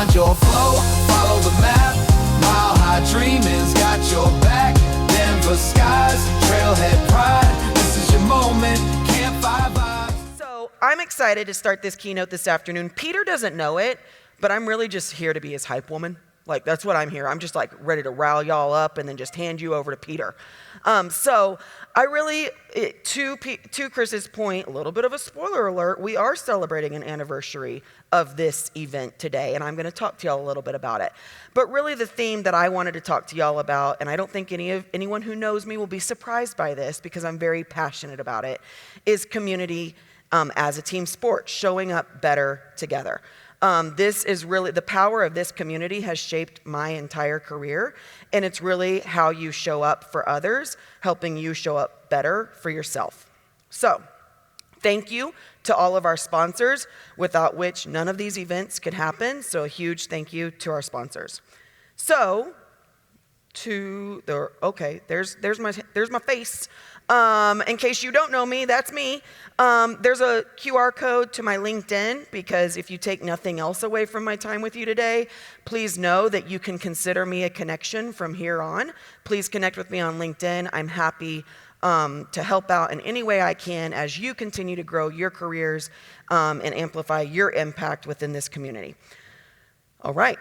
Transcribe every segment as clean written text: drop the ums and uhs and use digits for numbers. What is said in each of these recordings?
Find your flow, follow the map. Mile High Dreaming's got your back. Denver skies, trailhead pride. This is your moment, campfire vibes. So I'm excited to start this keynote this afternoon. Peter doesn't know it, but I'm really just here to be his hype woman. Like, that's what I'm here. I'm just like ready to rile y'all up and then just hand you over to Peter. So I really, to Chris's point, a little bit of a spoiler alert, we are celebrating an anniversary of this event today, and I'm going to talk to y'all a little bit about it. But really the theme that I wanted to talk to y'all about, and I don't think anyone who knows me will be surprised by this because I'm very passionate about it, is community as a team sport, showing up better together. This is really, the power of this community has shaped my entire career, and it's really how you show up for others, helping you show up better for yourself. So, thank you to all of our sponsors, without which none of these events could happen, so a huge thank you to our sponsors. So, there's my face. In case you don't know me, that's me. There's a QR code to my LinkedIn, because if you take nothing else away from my time with you today, please know that you can consider me a connection from here on. Please connect with me on LinkedIn. I'm happy to help out in any way I can as you continue to grow your careers and amplify your impact within this community. All right.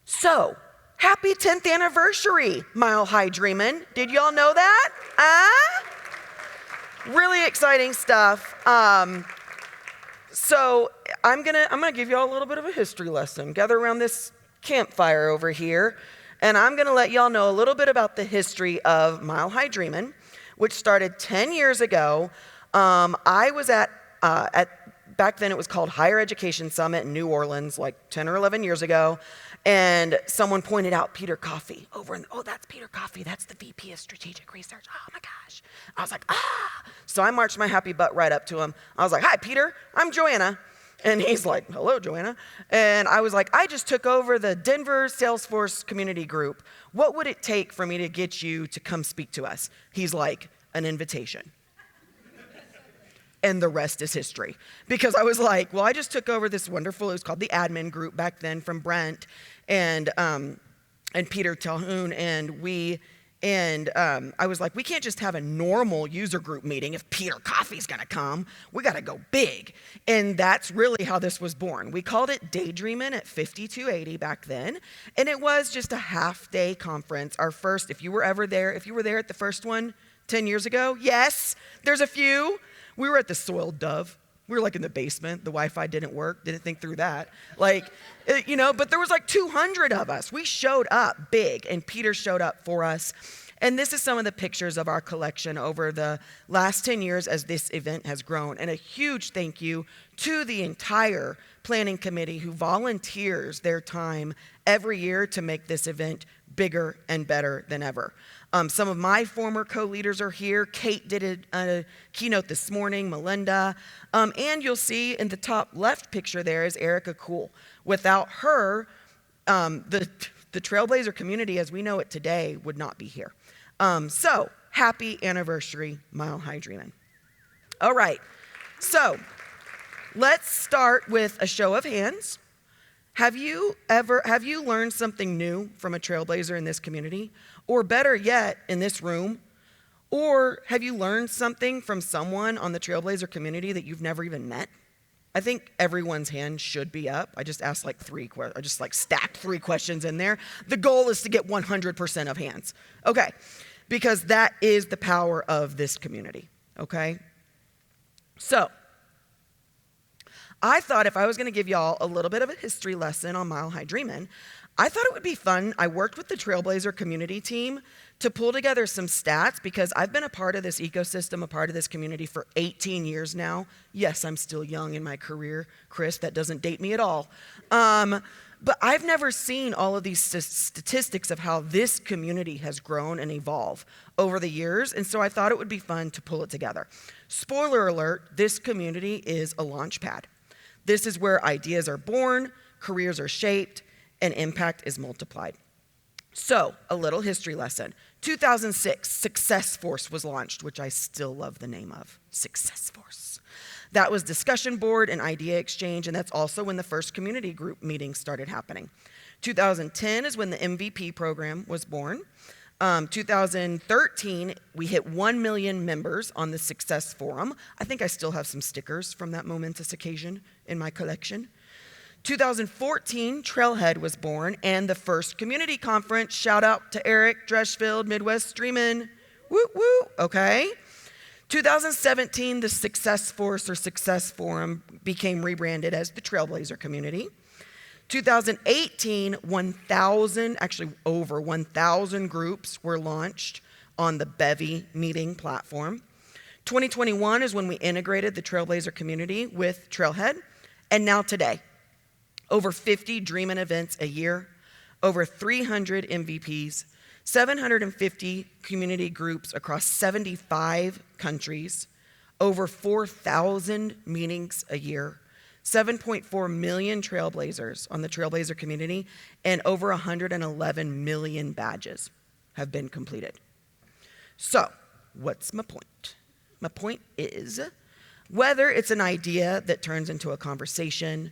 So, happy 10th anniversary, Mile High Dreamin'. Did y'all know that? Really exciting stuff. So I'm gonna give y'all a little bit of a history lesson. Gather around this campfire over here, and I'm gonna let y'all know a little bit about the history of Mile High Dreamin', which started 10 years ago. I was at back then it was called Higher Education Summit in New Orleans, like 10 or 11 years ago. And someone pointed out Peter Coffey over in, oh, that's Peter Coffey. That's the VP of Strategic Research. Oh my gosh. I was like, ah. So I marched my happy butt right up to him. I was like, hi, Peter, I'm Joanna. And he's like, hello, Joanna. And I was like, I just took over the Denver Salesforce community group. What would it take for me to get you to come speak to us? He's like, an invitation. And the rest is history. Because I was like, well, I just took over this wonderful, it was called the admin group back then from Brent and Peter Calhoun, and I was like, we can't just have a normal user group meeting if Peter Coffey's gonna come. We gotta go big. And that's really how this was born. We called it Daydreamin' at 5280 back then, and it was just a half-day conference. Our first, if you were there at the first one 10 years ago, yes, there's a few. We were at the Soiled Dove. We were like in the basement. The Wi-Fi didn't work. Didn't think through that. But there was like 200 of us. We showed up big, and Peter showed up for us. And this is some of the pictures of our collection over the last 10 years as this event has grown. And a huge thank you to the entire planning committee who volunteers their time every year to make this event bigger and better than ever. Some of my former co-leaders are here. Kate did a keynote this morning, Melinda. And you'll see in the top left picture there is Erica Cool. Without her, the Trailblazer community as we know it today would not be here. So, happy anniversary, Mile High Dreamin'. All right, so let's start with a show of hands. Have you learned something new from a Trailblazer in this community? Or better yet, in this room? Or have you learned something from someone on the Trailblazer community that you've never even met? I think everyone's hand should be up. I just asked stacked 3 questions in there. The goal is to get 100% of hands. Okay, because that is the power of this community, okay? So, I thought if I was gonna give y'all a little bit of a history lesson on Mile High Dreamin', I thought it would be fun. I worked with the Trailblazer community team to pull together some stats because I've been a part of this ecosystem, a part of this community for 18 years now. Yes, I'm still young in my career, Chris, that doesn't date me at all. But I've never seen all of these statistics of how this community has grown and evolved over the years, and so I thought it would be fun to pull it together. Spoiler alert, this community is a launch pad. This is where ideas are born, careers are shaped, and impact is multiplied. So, a little history lesson. 2006, Salesforce was launched, which I still love the name of, Salesforce. That was discussion board and idea exchange, and that's also when the first community group meetings started happening. 2010 is when the MVP program was born. 2013, we hit 1 million members on the Success Forum. I think I still have some stickers from that momentous occasion in my collection. 2014, Trailhead was born, and the first community conference. Shout out to Eric Dreschfield, Midwest Streamin'. Woo woo, okay. 2017, the Salesforce or Success Forum became rebranded as the Trailblazer Community. 2018, over 1,000 groups were launched on the Bevy meeting platform. 2021 is when we integrated the Trailblazer community with Trailhead. And now today, over 50 Dreamin' events a year, over 300 MVPs, 750 community groups across 75 countries, over 4,000 meetings a year, 7.4 million Trailblazers on the Trailblazer community, and over 111 million badges have been completed. So, what's my point? My point is, whether it's an idea that turns into a conversation,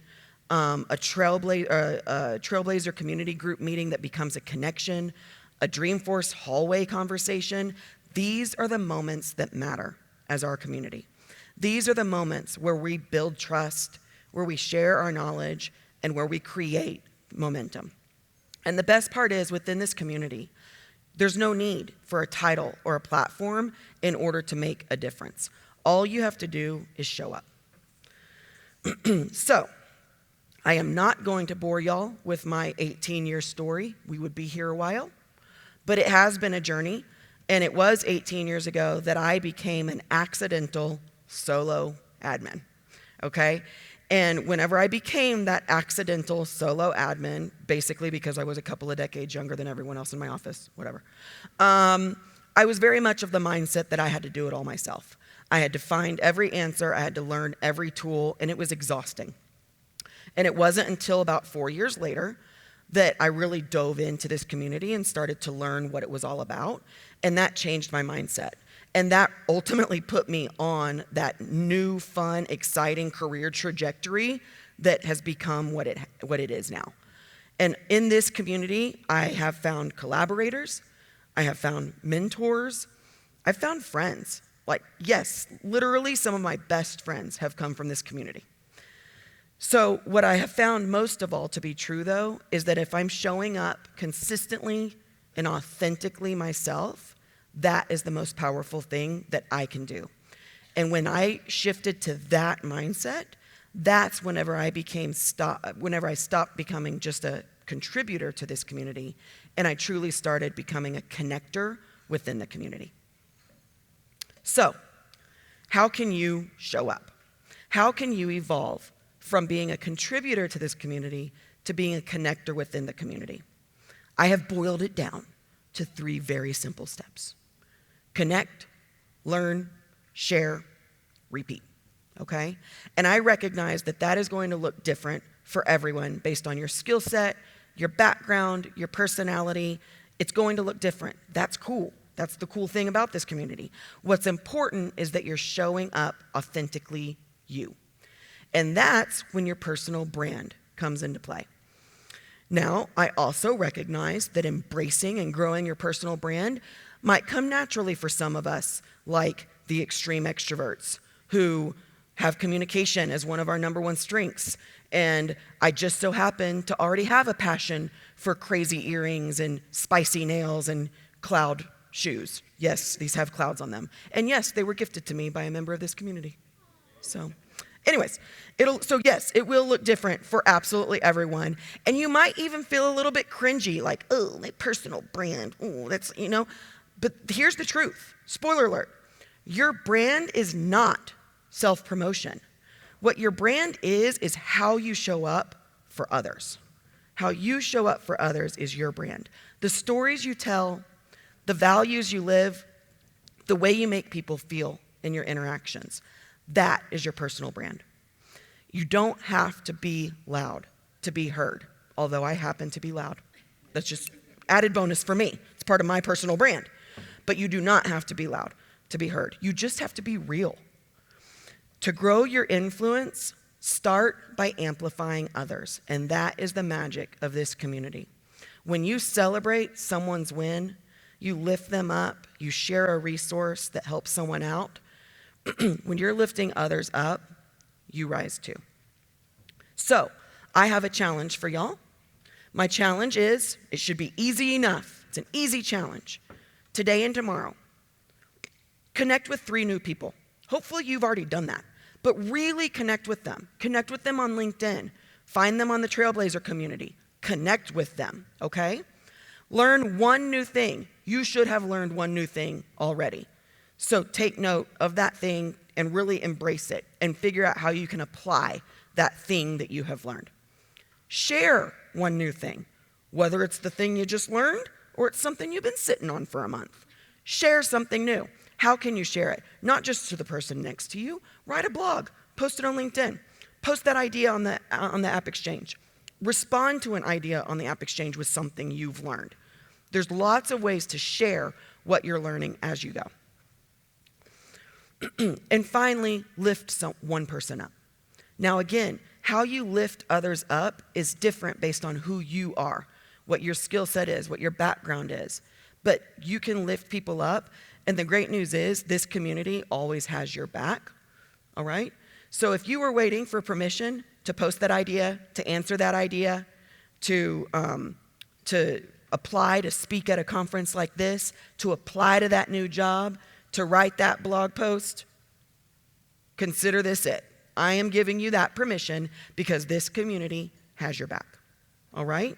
a Trailblazer community group meeting that becomes a connection, a Dreamforce hallway conversation, these are the moments that matter as our community. These are the moments where we build trust, where we share our knowledge, and where we create momentum. And the best part is, within this community, there's no need for a title or a platform in order to make a difference. All you have to do is show up. So, I am not going to bore y'all with my 18-year story. We would be here a while. But it has been a journey, and it was 18 years ago that I became an accidental solo admin, okay? And whenever I became that accidental solo admin, basically because I was a couple of decades younger than everyone else in my office, whatever, I was very much of the mindset that I had to do it all myself. I had to find every answer, I had to learn every tool, and it was exhausting. And it wasn't until about 4 years later that I really dove into this community and started to learn what it was all about, and that changed my mindset. And that ultimately put me on that new, fun, exciting career trajectory that has become what it is now. And in this community, I have found collaborators, I have found mentors, I've found friends. Like, yes, literally some of my best friends have come from this community. So what I have found most of all to be true, though, is that if I'm showing up consistently and authentically myself, that is the most powerful thing that I can do. And when I shifted to that mindset, that's whenever I stopped becoming just a contributor to this community, and I truly started becoming a connector within the community. So, how can you show up? How can you evolve from being a contributor to this community to being a connector within the community? I have boiled it down to 3 very simple steps. Connect, learn, share, repeat, okay? And I recognize that that is going to look different for everyone based on your skill set, your background, your personality. It's going to look different. That's cool. That's the cool thing about this community. What's important is that you're showing up authentically you. And that's when your personal brand comes into play. Now, I also recognize that embracing and growing your personal brand might come naturally for some of us, like the extreme extroverts who have communication as one of our number 1 strengths. And I just so happen to already have a passion for crazy earrings and spicy nails and cloud shoes. Yes, these have clouds on them. And yes, they were gifted to me by a member of this community. So anyways, yes, it will look different for absolutely everyone. And you might even feel a little bit cringy, like, oh, my personal brand, oh, that's, But here's the truth. Spoiler alert. Your brand is not self-promotion. What your brand is how you show up for others. How you show up for others is your brand. The stories you tell, the values you live, the way you make people feel in your interactions, that is your personal brand. You don't have to be loud to be heard, although I happen to be loud. That's just added bonus for me. It's part of my personal brand. But you do not have to be loud to be heard. You just have to be real. To grow your influence, start by amplifying others. And that is the magic of this community. When you celebrate someone's win, you lift them up, you share a resource that helps someone out. When you're lifting others up, you rise too. So, I have a challenge for y'all. My challenge is, it should be easy enough. It's an easy challenge. Today and tomorrow, connect with 3 new people. Hopefully you've already done that, but really connect with them. Connect with them on LinkedIn. Find them on the Trailblazer community. Connect with them, okay? Learn one new thing. You should have learned one new thing already. So take note of that thing and really embrace it and figure out how you can apply that thing that you have learned. Share one new thing, whether it's the thing you just learned or it's something you've been sitting on for a month. Share something new. How can you share it? Not just to the person next to you. Write a blog. Post it on LinkedIn. Post that idea on the App Exchange. Respond to an idea on the App Exchange with something you've learned. There's lots of ways to share what you're learning as you go. And finally, lift one person up. Now again, how you lift others up is different based on who you are, what your skill set is, what your background is. But you can lift people up, and the great news is this community always has your back, all right? So if you were waiting for permission to post that idea, to answer that idea, to apply to speak at a conference like this, to apply to that new job, to write that blog post, consider this it. I am giving you that permission because this community has your back, all right?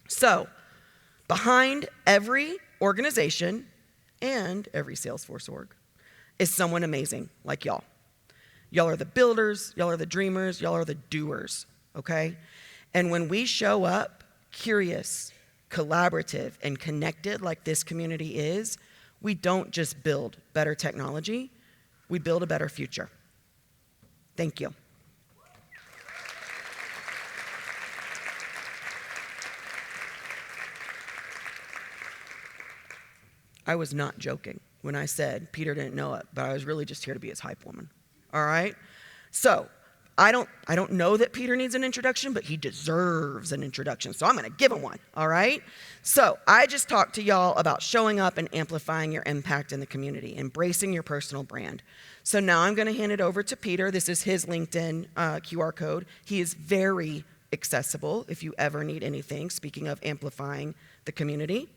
So, behind every organization and every Salesforce org is someone amazing like y'all. Y'all are the builders, y'all are the dreamers, y'all are the doers, okay? And when we show up curious, collaborative, and connected like this community is, we don't just build better technology, we build a better future. Thank you. I was not joking when I said Peter didn't know it, but I was really just here to be his hype woman. All right? So, I don't know that Peter needs an introduction, but he deserves an introduction. So I'm going to give him one, all right? So I just talked to y'all about showing up and amplifying your impact in the community, embracing your personal brand. So now I'm going to hand it over to Peter. This is his LinkedIn QR code. He is very accessible if you ever need anything, speaking of amplifying the community.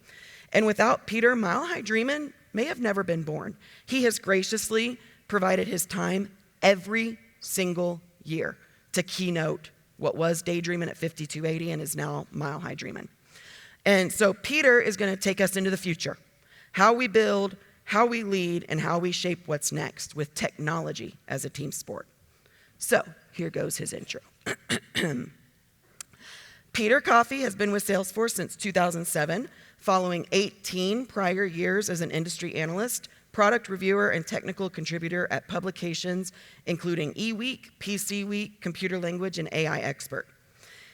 And without Peter, Mile High Dreamin' may have never been born. He has graciously provided his time every single year to keynote what was Daydreamin' at 5280 and is now Mile High Dreamin'. And so Peter is going to take us into the future, how we build, how we lead, and how we shape what's next with technology as a team sport. So here goes his intro. Peter Coffey has been with Salesforce since 2007, following 18 prior years as an industry analyst, product reviewer, and technical contributor at publications including eWeek, PC Week, Computer Language, and AI Expert.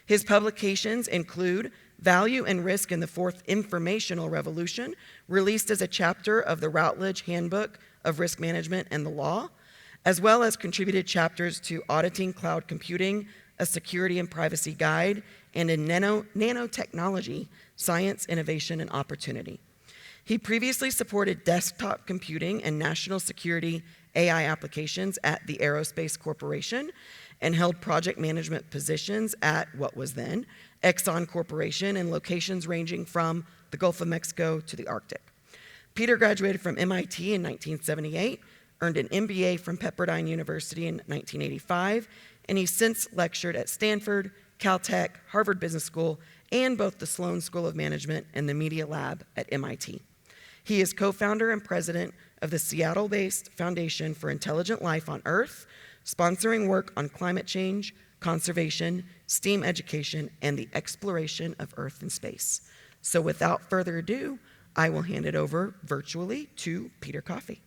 His publications include Value and Risk in the Fourth Informational Revolution, released as a chapter of the Routledge Handbook of Risk Management and the Law, as well as contributed chapters to Auditing Cloud Computing, a Security and Privacy Guide, and in Nanotechnology, Science, Innovation, and Opportunity. He previously supported desktop computing and national security AI applications at the Aerospace Corporation and held project management positions at what was then Exxon Corporation in locations ranging from the Gulf of Mexico to the Arctic. Peter graduated from MIT in 1978, earned an MBA from Pepperdine University in 1985, and he's since lectured at Stanford, Caltech, Harvard Business School, and both the Sloan School of Management and the Media Lab at MIT. He is co-founder and president of the Seattle-based Foundation for Intelligent Life on Earth, sponsoring work on climate change, conservation, STEAM education, and the exploration of Earth and space. So without further ado, I will hand it over virtually to Peter Coffey.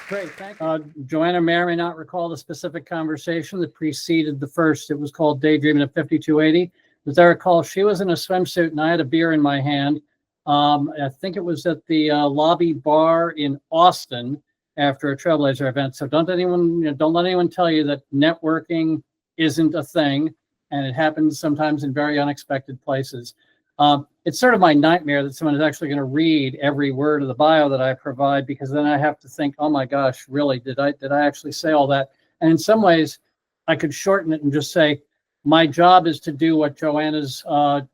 Great, thank you. Joanna may or may not recall the specific conversation that preceded the first. It was called Daydreaming at 5280. As I recall, she was in a swimsuit and I had a beer in my hand. I think it was at the lobby bar in Austin. after a Trailblazer event. So don't let anyone tell you that networking isn't a thing, and it happens sometimes in very unexpected places. It's sort of my nightmare that someone is actually going to read every word of the bio that I provide, because then I have to think, oh my gosh, really, did I actually say all that? And in some ways, I could shorten it and just say, my job is to do what Joanna's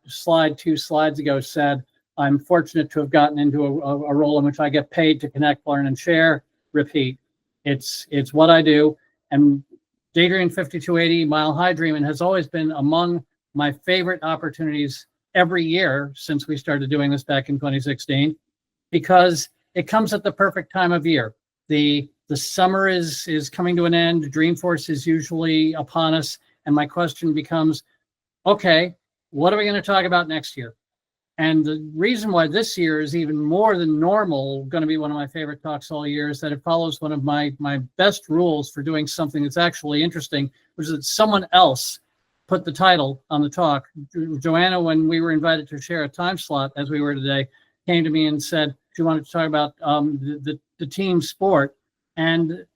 slide 2 slides ago said. I'm fortunate to have gotten into a role in which I get paid to connect, learn, and share. Repeat. It's what I do. And Daydream 5280, Mile High Dreaming has always been among my favorite opportunities every year since we started doing this back in 2016, because it comes at the perfect time of year. The summer is coming to an end. Dreamforce is usually upon us. And my question becomes, okay, what are we going to talk about next year? And the reason why this year is even more than normal going to be one of my favorite talks all year is that it follows one of my best rules for doing something that's actually interesting, which is that someone else put the title on the talk. Joanna, when we were invited to share a time slot, as we were today, came to me and said she wanted to talk about the team sport. And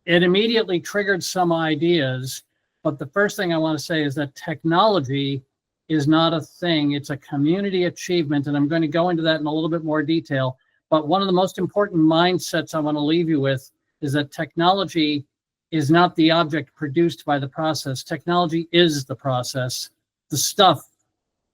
it immediately triggered some ideas. But the first thing I want to say is that technology is not a thing. It's a community achievement. And I'm going to go into that in a little bit more detail. But one of the most important mindsets I want to leave you with is that technology is not the object produced by the process. Technology is the process. The stuff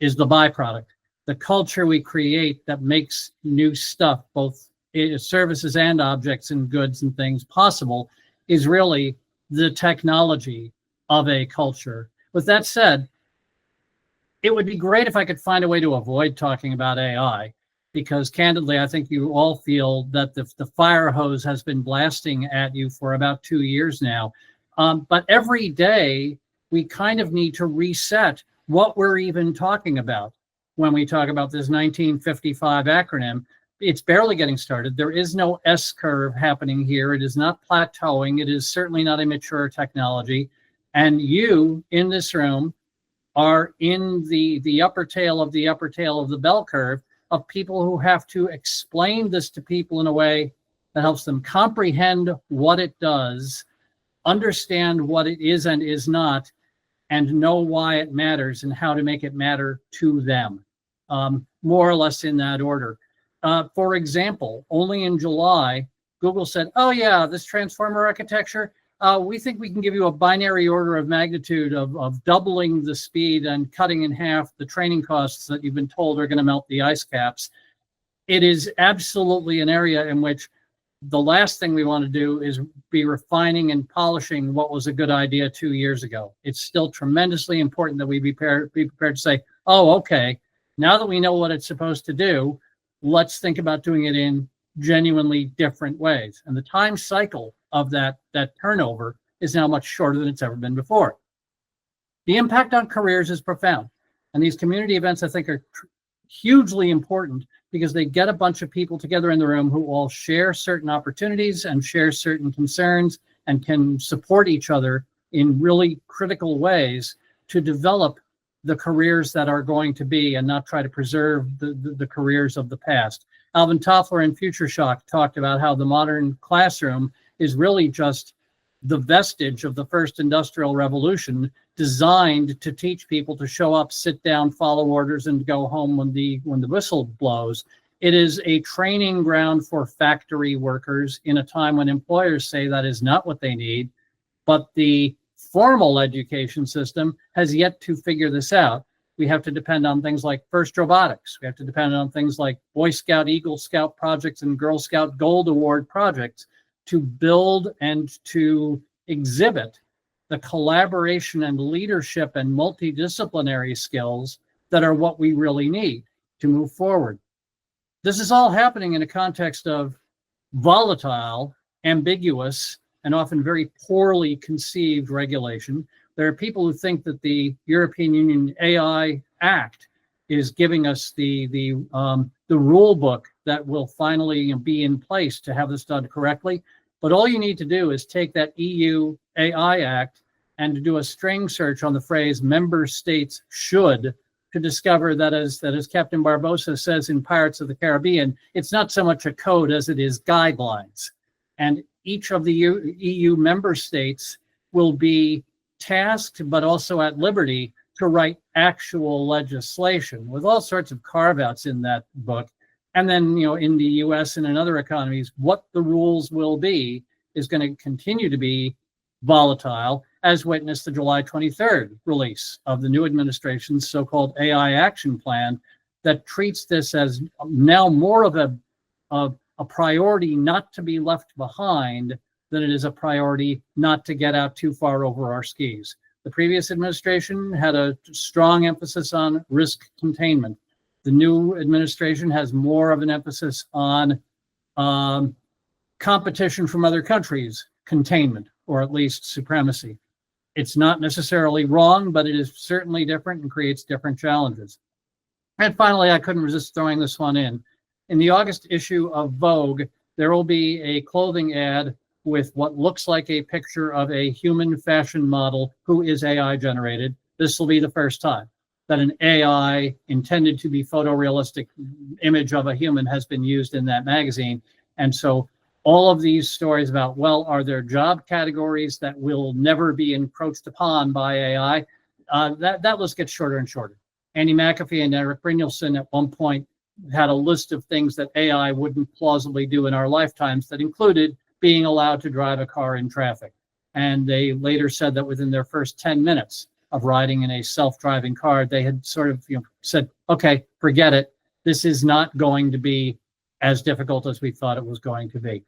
is the byproduct. The culture we create that makes new stuff, both services and objects and goods and things possible, is really the technology of a culture. With that said, it would be great if I could find a way to avoid talking about AI, because candidly, I think you all feel that the fire hose has been blasting at you for about 2 years now. But every day, we kind of need to reset what we're even talking about when we talk about this 1955 acronym. It's barely getting started. There is no S curve happening here. It is not plateauing. It is certainly not a mature technology. And you in this room are in the upper tail of the bell curve of people who have to explain this to people in a way that helps them comprehend what it does, understand what it is and is not, and know why it matters and how to make it matter to them, more or less in that order. For example, only in July, Google said, oh yeah, this transformer architecture, we think we can give you a binary order of magnitude of doubling the speed and cutting in half the training costs that you've been told are going to melt the ice caps. It is absolutely an area in which the last thing we want to do is be refining and polishing what was a good idea 2 years ago. It's still tremendously important that we be prepared to say, oh, okay, now that we know what it's supposed to do, let's think about doing it in genuinely different ways. And the time cycle of that turnover is now much shorter than it's ever been before. The impact on careers is profound. And these community events, I think, are hugely important because they get a bunch of people together in the room who all share certain opportunities and share certain concerns and can support each other in really critical ways to develop the careers that are going to be and not try to preserve the careers of the past. Alvin Toffler in Future Shock talked about how the modern classroom is really just the vestige of the first industrial revolution, designed to teach people to show up, sit down, follow orders, and go home when the whistle blows. It is a training ground for factory workers in a time when employers say that is not what they need, but the formal education system has yet to figure this out. We have to depend on things like FIRST Robotics. We have to depend on things like Boy Scout, Eagle Scout projects and Girl Scout Gold Award projects to build and to exhibit the collaboration and leadership and multidisciplinary skills that are what we really need to move forward. This is all happening in a context of volatile, ambiguous, and often very poorly conceived regulation. There are people who think that the European Union AI Act is giving us the rule book that will finally be in place to have this done correctly. But all you need to do is take that EU AI Act and to do a string search on the phrase member states should to discover that as Captain Barbosa says in Pirates of the Caribbean, it's not so much a code as it is guidelines. And each of the EU member states will be tasked, but also at liberty, to write actual legislation with all sorts of carve-outs in that book. And then, in the US and in other economies, what the rules will be is going to continue to be volatile, as witnessed the July 23rd release of the new administration's so-called AI action plan that treats this as now more of a priority not to be left behind than it is a priority not to get out too far over our skis. The previous administration had a strong emphasis on risk containment. The new administration has more of an emphasis on competition from other countries, containment, or at least supremacy. It's not necessarily wrong, but it is certainly different and creates different challenges. And finally, I couldn't resist throwing this one in. In the August issue of Vogue, there will be a clothing ad with what looks like a picture of a human fashion model who is AI generated. This will be the first time that an AI intended to be photorealistic image of a human has been used in that magazine. And so all of these stories about, well, are there job categories that will never be encroached upon by AI? That list gets shorter and shorter. Andy McAfee and Eric Brynjolfsson at one point had a list of things that AI wouldn't plausibly do in our lifetimes that included being allowed to drive a car in traffic. And they later said that within their first 10 minutes of riding in a self-driving car, they had sort of said, okay, forget it. This is not going to be as difficult as we thought it was going to be.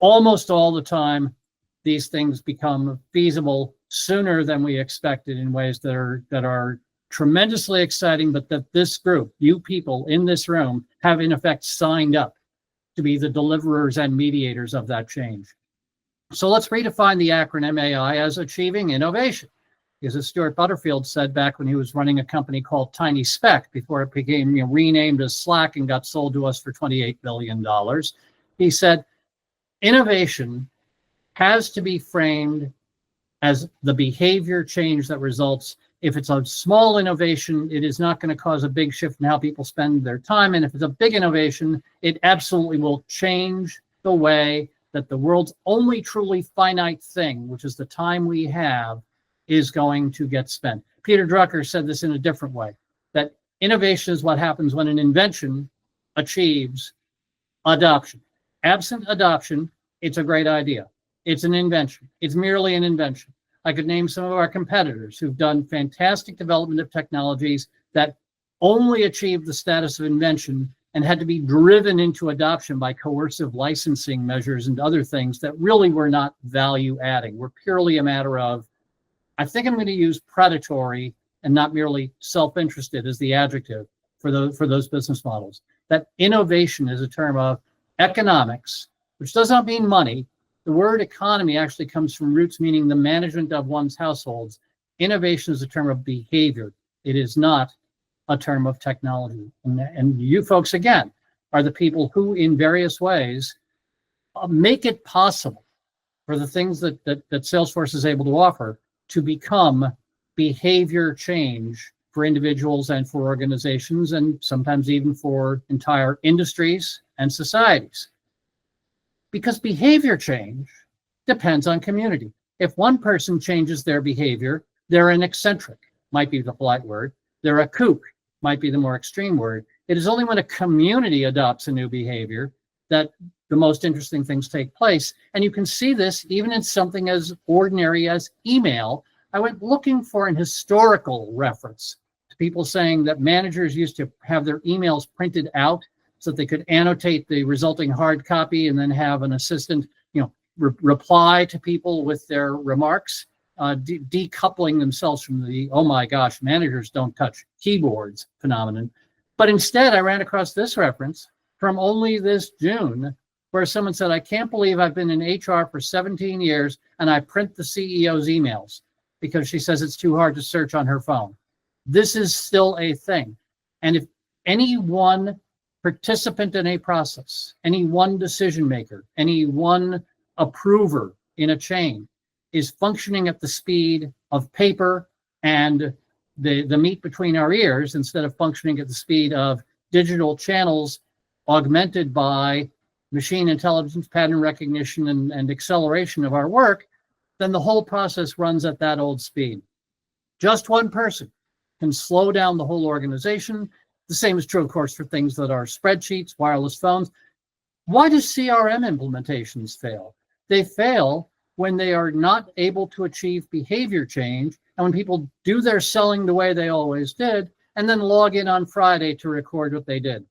Almost all the time, these things become feasible sooner than we expected in ways that are tremendously exciting, but that this group, you people in this room, have in effect signed up to be the deliverers and mediators of that change. So let's redefine the acronym AI as achieving innovation. Because as Stuart Butterfield said back when he was running a company called Tiny Speck, before it became renamed as Slack and got sold to us for $28 billion, he said, innovation has to be framed as the behavior change that results. If it's a small innovation, it is not going to cause a big shift in how people spend their time. And if it's a big innovation, it absolutely will change the way that the world's only truly finite thing, which is the time we have, is going to get spent. Peter Drucker said this in a different way, that innovation is what happens when an invention achieves adoption. Absent adoption, it's a great idea. It's an invention. It's merely an invention. I could name some of our competitors who've done fantastic development of technologies that only achieved the status of invention and had to be driven into adoption by coercive licensing measures and other things that really were not value adding. Were purely a matter of, I think I'm going to use predatory and not merely self-interested as the adjective for those business models. That innovation is a term of economics, which does not mean money. The word economy actually comes from roots meaning the management of one's households. Innovation is a term of behavior. It is not a term of technology. And you folks, again, are the people who, in various ways, make it possible for the things that Salesforce is able to offer to become behavior change for individuals and for organizations, and sometimes even for entire industries and societies. Because behavior change depends on community. If one person changes their behavior, they're an eccentric, might be the polite word. They're a kook, might be the more extreme word. It is only when a community adopts a new behavior that the most interesting things take place. And you can see this even in something as ordinary as email. I went looking for an historical reference to people saying that managers used to have their emails printed out so that they could annotate the resulting hard copy and then have an assistant, reply to people with their remarks, decoupling themselves from the, oh my gosh, managers don't touch keyboards phenomenon. But instead, I ran across this reference from only this June, where someone said, I can't believe I've been in HR for 17 years and I print the CEO's emails because she says it's too hard to search on her phone. This is still a thing. And if any one participant in a process, any one decision maker, any one approver in a chain is functioning at the speed of paper and the meat between our ears instead of functioning at the speed of digital channels augmented by machine intelligence, pattern recognition, and acceleration of our work, then the whole process runs at that old speed. Just one person can slow down the whole organization. The same is true, of course, for things that are spreadsheets, wireless phones. Why do CRM implementations fail? They fail when they are not able to achieve behavior change, and when people do their selling the way they always did, and then log in on Friday to record what they did.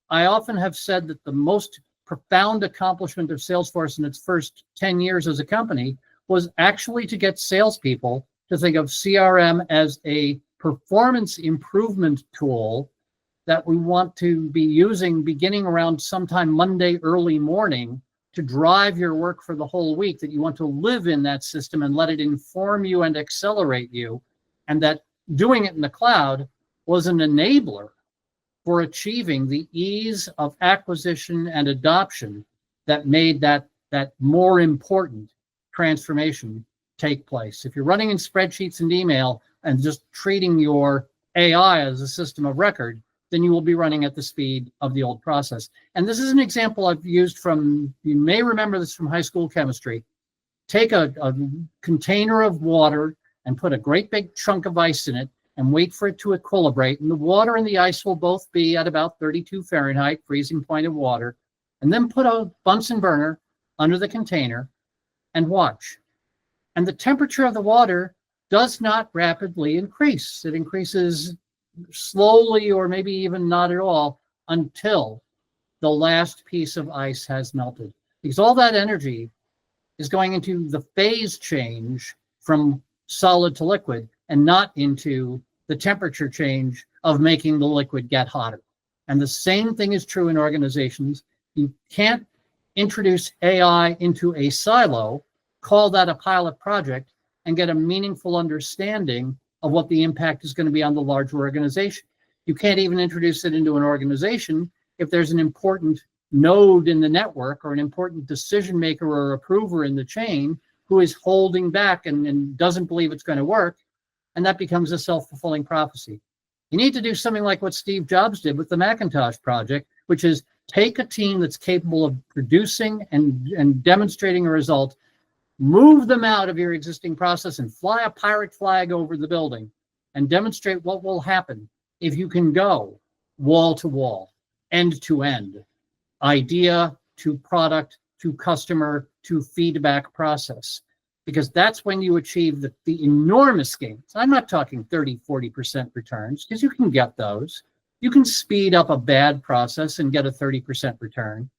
I often have said that the most profound accomplishment of Salesforce in its first 10 years as a company was actually to get salespeople to think of CRM as a performance improvement tool that we want to be using beginning around sometime Monday early morning to drive your work for the whole week, that you want to live in that system and let it inform you and accelerate you, and that doing it in the cloud was an enabler for achieving the ease of acquisition and adoption that made that more important transformation take place. If you're running in spreadsheets and email and just treating your AI as a system of record, then you will be running at the speed of the old process. And this is an example I've used from, you may remember this from high school chemistry. Take a container of water and put a great big chunk of ice in it and wait for it to equilibrate. And the water and the ice will both be at about 32 Fahrenheit, freezing point of water. And then put a Bunsen burner under the container and watch. And the temperature of the water does not rapidly increase. It increases slowly, or maybe even not at all, until the last piece of ice has melted. Because all that energy is going into the phase change from solid to liquid, and not into the temperature change of making the liquid get hotter. And the same thing is true in organizations. You can't introduce AI into a silo, call that a pilot project, and get a meaningful understanding of what the impact is going to be on the larger organization. You can't even introduce it into an organization if there's an important node in the network or an important decision maker or approver in the chain who is holding back and doesn't believe it's going to work, and that becomes a self-fulfilling prophecy. You need to do something like what Steve Jobs did with the Macintosh project, which is take a team that's capable of producing and demonstrating a result, move them out of your existing process and fly a pirate flag over the building and demonstrate what will happen if you can go wall to wall, end to end, idea to product to customer to feedback process. Because that's when you achieve the enormous gains. I'm not talking 30, 40% returns, because you can get those. You can speed up a bad process and get a 30% return.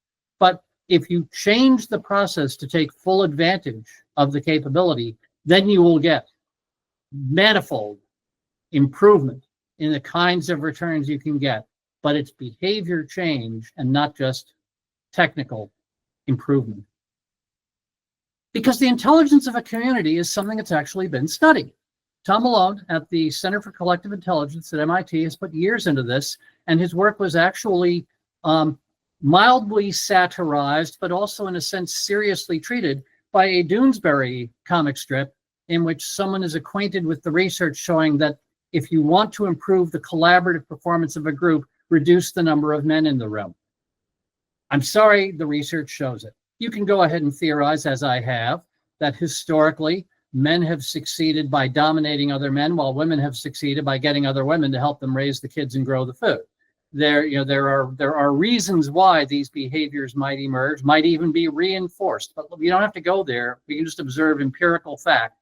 But if you change the process to take full advantage of the capability, then you will get manifold improvement in the kinds of returns you can get. But it's behavior change and not just technical improvement. Because the intelligence of a community is something that's actually been studied. Tom Malone at the Center for Collective Intelligence at MIT has put years into this, and his work was actually mildly satirized, but also in a sense seriously treated by a Doonesbury comic strip in which someone is acquainted with the research showing that if you want to improve the collaborative performance of a group, reduce the number of men in the room. I'm sorry, the research shows it. You can go ahead and theorize, as I have, that historically men have succeeded by dominating other men, while women have succeeded by getting other women to help them raise the kids and grow the food. There are reasons why these behaviors might emerge, might even be reinforced, but we don't have to go there. We can just observe empirical fact.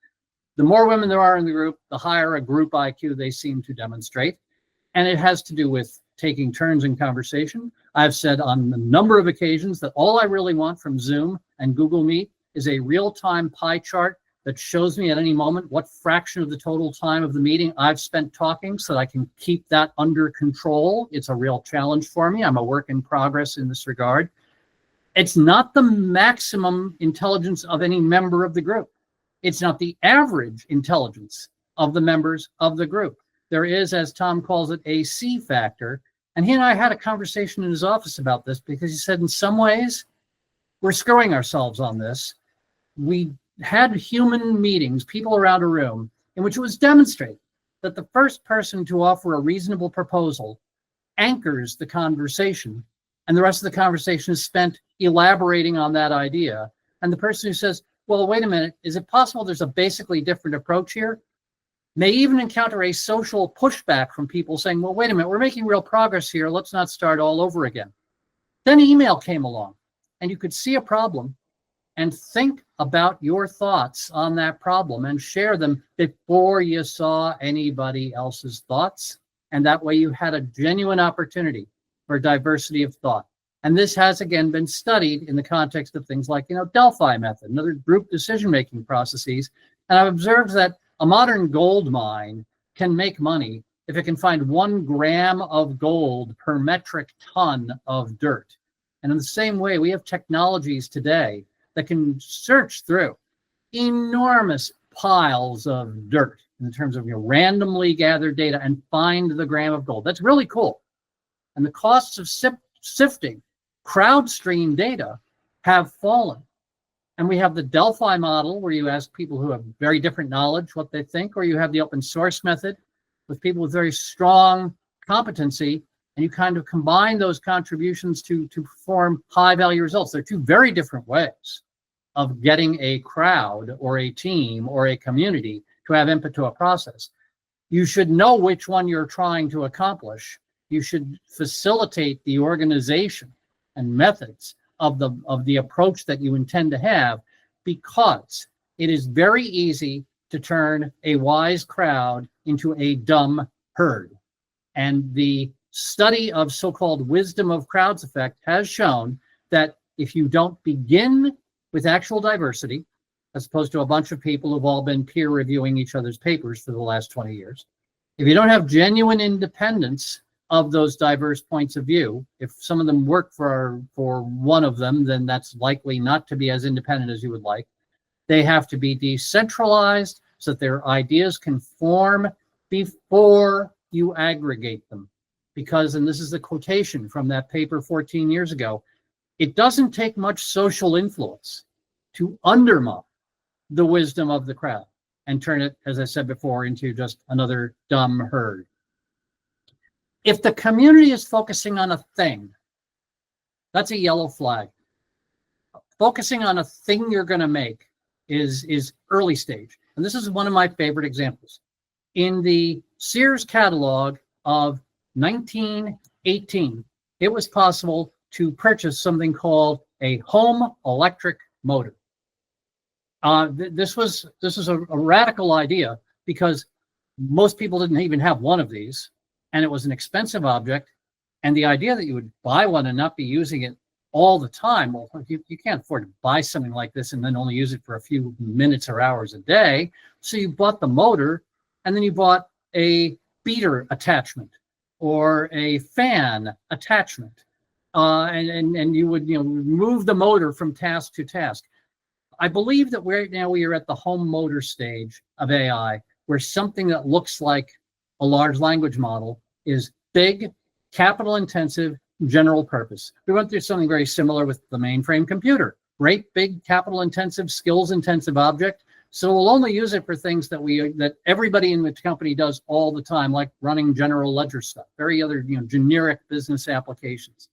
The more women there are in the group, the higher a group IQ they seem to demonstrate. And it has to do with taking turns in conversation. I've said on a number of occasions that all I really want from Zoom and Google Meet is a real-time pie chart that shows me at any moment what fraction of the total time of the meeting I've spent talking so that I can keep that under control. It's a real challenge for me. I'm a work in progress in this regard. It's not the maximum intelligence of any member of the group. It's not the average intelligence of the members of the group. There is, as Tom calls it, a C factor. And he and I had a conversation in his office about this because he said, in some ways, we're screwing ourselves on this. We had human meetings, people around a room, in which it was demonstrated that the first person to offer a reasonable proposal anchors the conversation, and the rest of the conversation is spent elaborating on that idea. And the person who says, well, wait a minute, is it possible there's a basically different approach here? May even encounter a social pushback from people saying, well, wait a minute, we're making real progress here. Let's not start all over again. Then email came along, and you could see a problem and think about your thoughts on that problem and share them before you saw anybody else's thoughts. And that way you had a genuine opportunity for diversity of thought. And this has, again, been studied in the context of things like, Delphi method and other group decision-making processes. And I've observed that a modern gold mine can make money if it can find 1 gram of gold per metric ton of dirt. And in the same way, we have technologies today that can search through enormous piles of dirt in terms of randomly gathered data and find the gram of gold. That's really cool. And the costs of sifting crowd stream data have fallen. And we have the Delphi model where you ask people who have very different knowledge what they think, or you have the open source method with people with very strong competency, and you kind of combine those contributions to form high value results. They're 2 very different ways of getting a crowd or a team or a community to have input to a process. You should know which one you're trying to accomplish. You should facilitate the organization and methods of the approach that you intend to have, because it is very easy to turn a wise crowd into a dumb herd. And the study of so-called wisdom of crowds effect has shown that if you don't begin with actual diversity, as opposed to a bunch of people who've all been peer reviewing each other's papers for the last 20 years, if you don't have genuine independence of those diverse points of view, if some of them work for one of them, then that's likely not to be as independent as you would like. They have to be decentralized so that their ideas can form before you aggregate them. Because, and this is the quotation from that paper 14 years ago, it doesn't take much social influence to undermine the wisdom of the crowd and turn it, as I said before, into just another dumb herd. If the community is focusing on a thing, that's a yellow flag. Focusing on a thing you're going to make is early stage. And this is one of my favorite examples. In the Sears catalog of 1918, it was possible to purchase something called a home electric motor. This was a radical idea because most people didn't even have one of these, and it was an expensive object. And the idea that you would buy one and not be using it all the time, well, you can't afford to buy something like this and then only use it for a few minutes or hours a day. So you bought the motor, and then you bought a beater attachment or a fan attachment, and you would move the motor from task to task. I believe that right now we are at the home motor stage of AI, where something that looks like a large language model is big, capital intensive, general purpose. We went through something very similar with the mainframe computer. Great, big, capital intensive, skills intensive object. So we'll only use it for things that everybody in the company does all the time, like running general ledger stuff, very other generic business applications.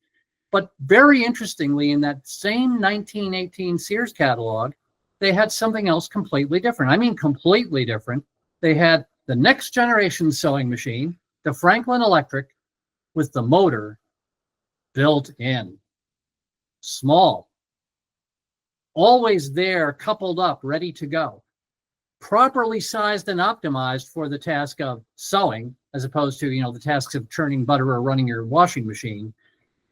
But very interestingly, in that same 1918 Sears catalog, they had something else completely different. I mean, completely different. They had the next generation sewing machine, the Franklin Electric, with the motor built in. Small. Always there, coupled up, ready to go. Properly sized and optimized for the task of sewing, as opposed to, the tasks of churning butter or running your washing machine.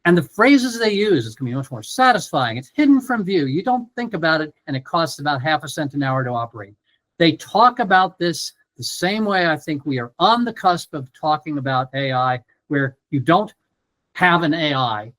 And the phrases they use is going to be much more satisfying. It's hidden from view. You don't think about it, and it costs about 0.5 cents an hour to operate. They talk about this the same way I think we are on the cusp of talking about AI, where you don't have an AI.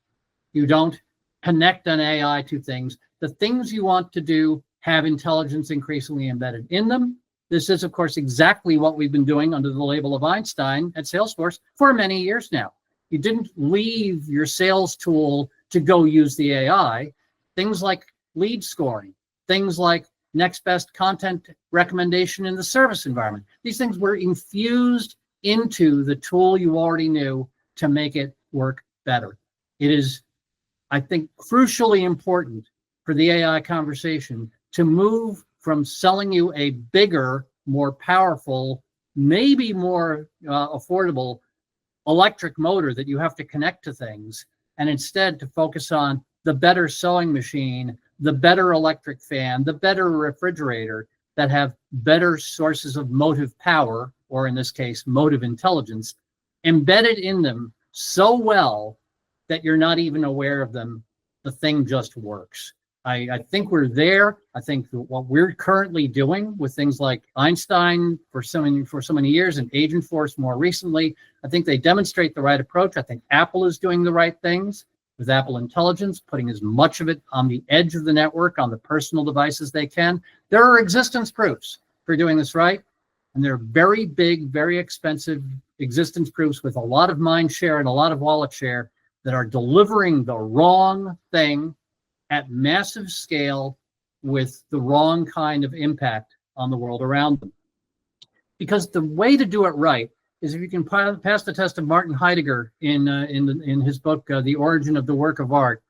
You don't connect an AI to things. The things you want to do have intelligence increasingly embedded in them. This is, of course, exactly what we've been doing under the label of Einstein at Salesforce for many years now. You didn't leave your sales tool to go use the AI. Things like lead scoring, things like next best content recommendation in the service environment. These things were infused into the tool you already knew to make it work better. It is, I think, crucially important for the AI conversation to move from selling you a bigger, more powerful, maybe more affordable electric motor that you have to connect to things, and instead to focus on the better sewing machine, the better electric fan, the better refrigerator that have better sources of motive power, or in this case, motive intelligence, embedded in them so well that you're not even aware of them. The thing just works. I think we're there. I think what we're currently doing with things like Einstein for so many years and Agentforce more recently, I think they demonstrate the right approach. I think Apple is doing the right things with Apple Intelligence, putting as much of it on the edge of the network, on the personal devices they can. There are existence proofs for doing this right, and they're very big, very expensive existence proofs with a lot of mind share and a lot of wallet share that are delivering the wrong thing at massive scale with the wrong kind of impact on the world around them. Because the way to do it right is if you can pass the test of Martin Heidegger in his book, The Origin of the Work of Art.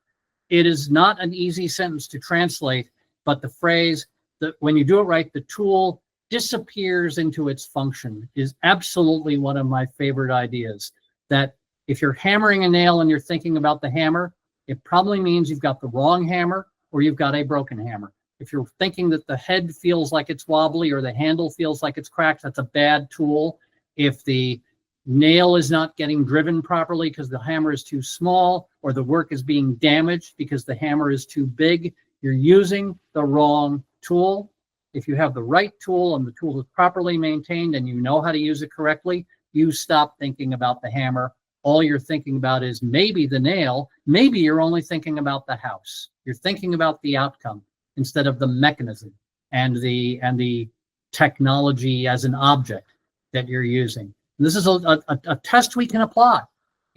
It is not an easy sentence to translate, but the phrase that when you do it right, the tool disappears into its function is absolutely one of my favorite ideas. That if you're hammering a nail and you're thinking about the hammer, it probably means you've got the wrong hammer or you've got a broken hammer. If you're thinking that the head feels like it's wobbly or the handle feels like it's cracked, that's a bad tool. If the nail is not getting driven properly because the hammer is too small, or the work is being damaged because the hammer is too big, you're using the wrong tool. If you have the right tool and the tool is properly maintained and you know how to use it correctly, you stop thinking about the hammer. All you're thinking about is maybe the nail. Maybe you're only thinking about the house. You're thinking about the outcome instead of the mechanism and the technology as an object that you're using. And this is a test we can apply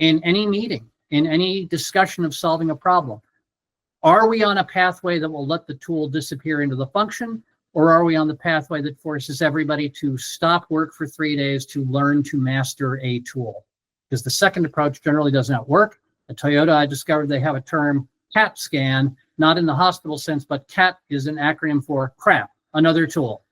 in any meeting, in any discussion of solving a problem. Are we on a pathway that will let the tool disappear into the function, or are we on the pathway that forces everybody to stop work for 3 days to learn to master a tool? Because the second approach generally does not work. At Toyota, I discovered they have a term, CAT scan, not in the hospital sense, but CAT is an acronym for crap, another tool.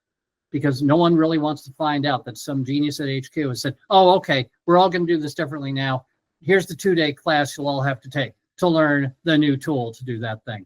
Because no one really wants to find out that some genius at HQ has said, oh, okay, we're all going to do this differently now. Here's the 2-day class you'll all have to take to learn the new tool to do that thing.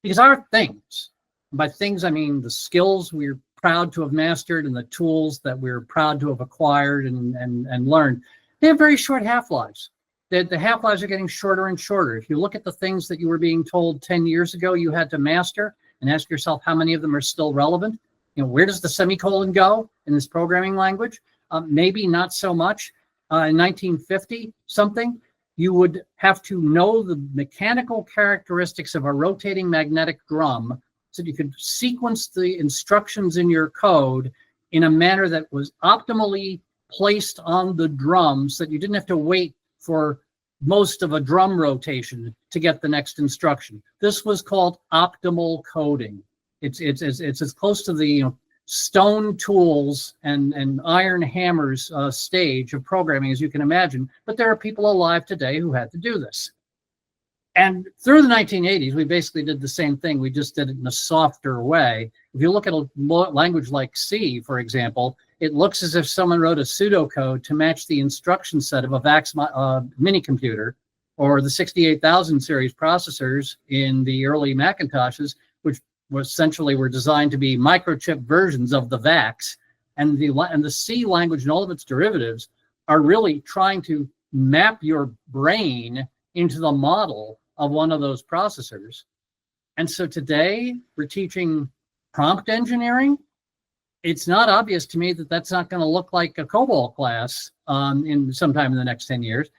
Because our things, by things I mean the skills we're proud to have mastered and the tools that we're proud to have acquired and learned, they have very short half-lives. The half-lives are getting shorter and shorter. If you look at the things that you were being told 10 years ago you had to master and ask yourself how many of them are still relevant, where does the semicolon go in this programming language? Maybe not so much. In 1950 something, you would have to know the mechanical characteristics of a rotating magnetic drum so that you could sequence the instructions in your code in a manner that was optimally placed on the drum so that you didn't have to wait for most of a drum rotation to get the next instruction. This was called optimal coding. It's as close to the stone tools and iron hammers stage of programming as you can imagine, but there are people alive today who had to do this. And through the 1980s, we basically did the same thing. We just did it in a softer way. If you look at a language like C, for example, it looks as if someone wrote a pseudocode to match the instruction set of a VAX mini computer or the 68,000 series processors in the early Macintoshes, which essentially were designed to be microchip versions of the VAX. And the C language and all of its derivatives are really trying to map your brain into the model of one of those processors. And so today we're teaching prompt engineering. It's not obvious to me that that's not going to look like a COBOL class in sometime in the next 10 years.